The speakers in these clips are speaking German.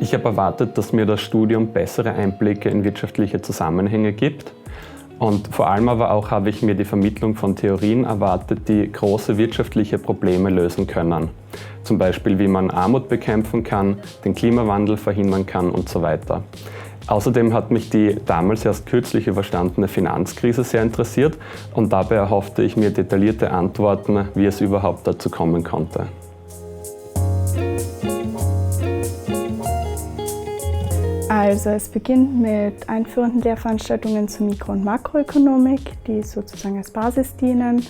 Ich habe erwartet, dass mir das Studium bessere Einblicke in wirtschaftliche Zusammenhänge gibt. Und vor allem aber auch habe ich mir die Vermittlung von Theorien erwartet, die große wirtschaftliche Probleme lösen können. Zum Beispiel, wie man Armut bekämpfen kann, den Klimawandel verhindern kann und so weiter. Außerdem hat mich die damals erst kürzlich überstandene Finanzkrise sehr interessiert und dabei erhoffte ich mir detaillierte Antworten, wie es überhaupt dazu kommen konnte. Also es beginnt mit einführenden Lehrveranstaltungen zur Mikro- und Makroökonomik, die sozusagen als Basis dienen.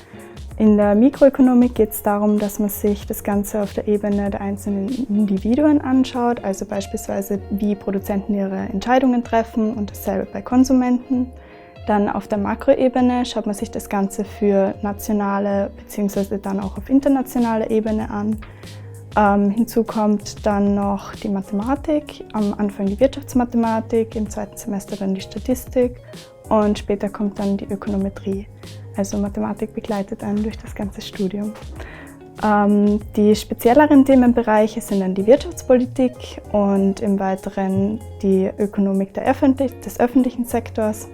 In der Mikroökonomik geht es darum, dass man sich das Ganze auf der Ebene der einzelnen Individuen anschaut, also beispielsweise wie Produzenten ihre Entscheidungen treffen und dasselbe bei Konsumenten. Dann auf der Makroebene schaut man sich das Ganze für nationale bzw. dann auch auf internationaler Ebene an. Hinzu kommt dann noch die Mathematik, am Anfang die Wirtschaftsmathematik, im zweiten Semester dann die Statistik und später kommt dann die Ökonometrie. Also Mathematik begleitet einen durch das ganze Studium. Die spezielleren Themenbereiche sind dann die Wirtschaftspolitik und im Weiteren die Ökonomik des öffentlichen Sektors.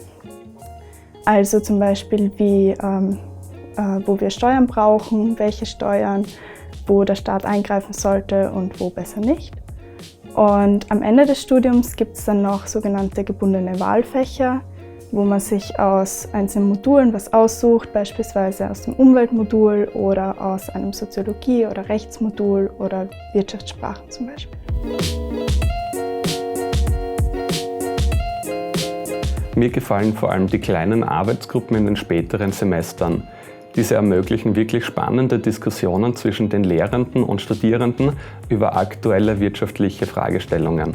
Also zum Beispiel wo wir Steuern brauchen, welche Steuern, wo der Staat eingreifen sollte und wo besser nicht. Und am Ende des Studiums gibt es dann noch sogenannte gebundene Wahlfächer, wo man sich aus einzelnen Modulen was aussucht, beispielsweise aus dem Umweltmodul oder aus einem Soziologie- oder Rechtsmodul oder Wirtschaftssprachen zum Beispiel. Mir gefallen vor allem die kleinen Arbeitsgruppen in den späteren Semestern. Diese ermöglichen wirklich spannende Diskussionen zwischen den Lehrenden und Studierenden über aktuelle wirtschaftliche Fragestellungen.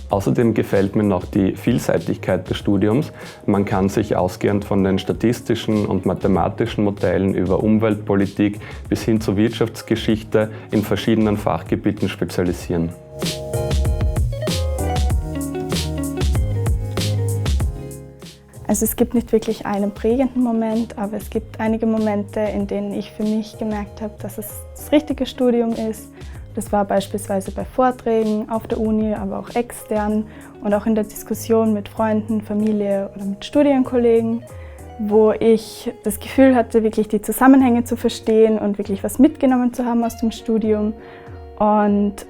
Außerdem gefällt mir noch die Vielseitigkeit des Studiums. Man kann sich ausgehend von den statistischen und mathematischen Modellen über Umweltpolitik bis hin zur Wirtschaftsgeschichte in verschiedenen Fachgebieten spezialisieren. Also es gibt nicht wirklich einen prägenden Moment, aber es gibt einige Momente, in denen ich für mich gemerkt habe, dass es das richtige Studium ist. Das war beispielsweise bei Vorträgen auf der Uni, aber auch extern und auch in der Diskussion mit Freunden, Familie oder mit Studienkollegen, wo ich das Gefühl hatte, wirklich die Zusammenhänge zu verstehen und wirklich was mitgenommen zu haben aus dem Studium. Und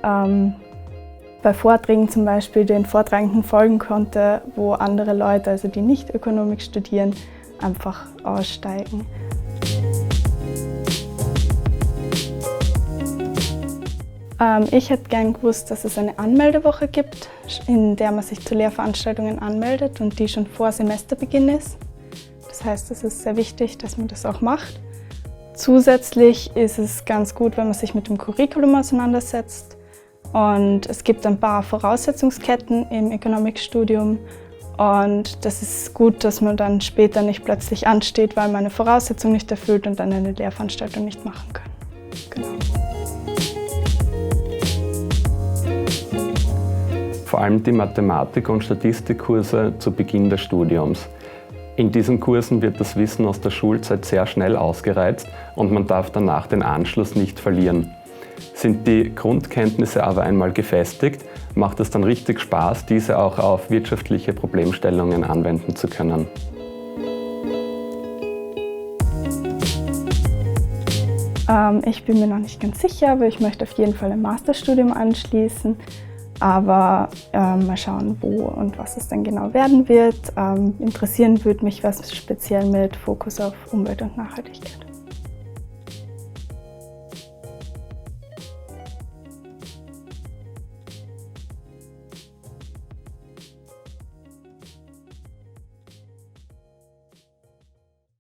bei Vorträgen zum Beispiel den Vortragenden folgen konnte, wo andere Leute, also die nicht Ökonomik studieren, einfach aussteigen. Ich hätte gern gewusst, dass es eine Anmeldewoche gibt, in der man sich zu Lehrveranstaltungen anmeldet und die schon vor Semesterbeginn ist. Das heißt, es ist sehr wichtig, dass man das auch macht. Zusätzlich ist es ganz gut, wenn man sich mit dem Curriculum auseinandersetzt. Und es gibt ein paar Voraussetzungsketten im Economics-Studium und das ist gut, dass man dann später nicht plötzlich ansteht, weil man eine Voraussetzung nicht erfüllt und dann eine Lehrveranstaltung nicht machen kann. Genau. Vor allem die Mathematik- und Statistikkurse zu Beginn des Studiums. In diesen Kursen wird das Wissen aus der Schulzeit sehr schnell ausgereizt und man darf danach den Anschluss nicht verlieren. Sind die Grundkenntnisse aber einmal gefestigt, macht es dann richtig Spaß, diese auch auf wirtschaftliche Problemstellungen anwenden zu können. Ich bin mir noch nicht ganz sicher, aber ich möchte auf jeden Fall ein Masterstudium anschließen. Aber mal schauen, wo und was es dann genau werden wird. Interessieren würde mich was speziell mit Fokus auf Umwelt und Nachhaltigkeit.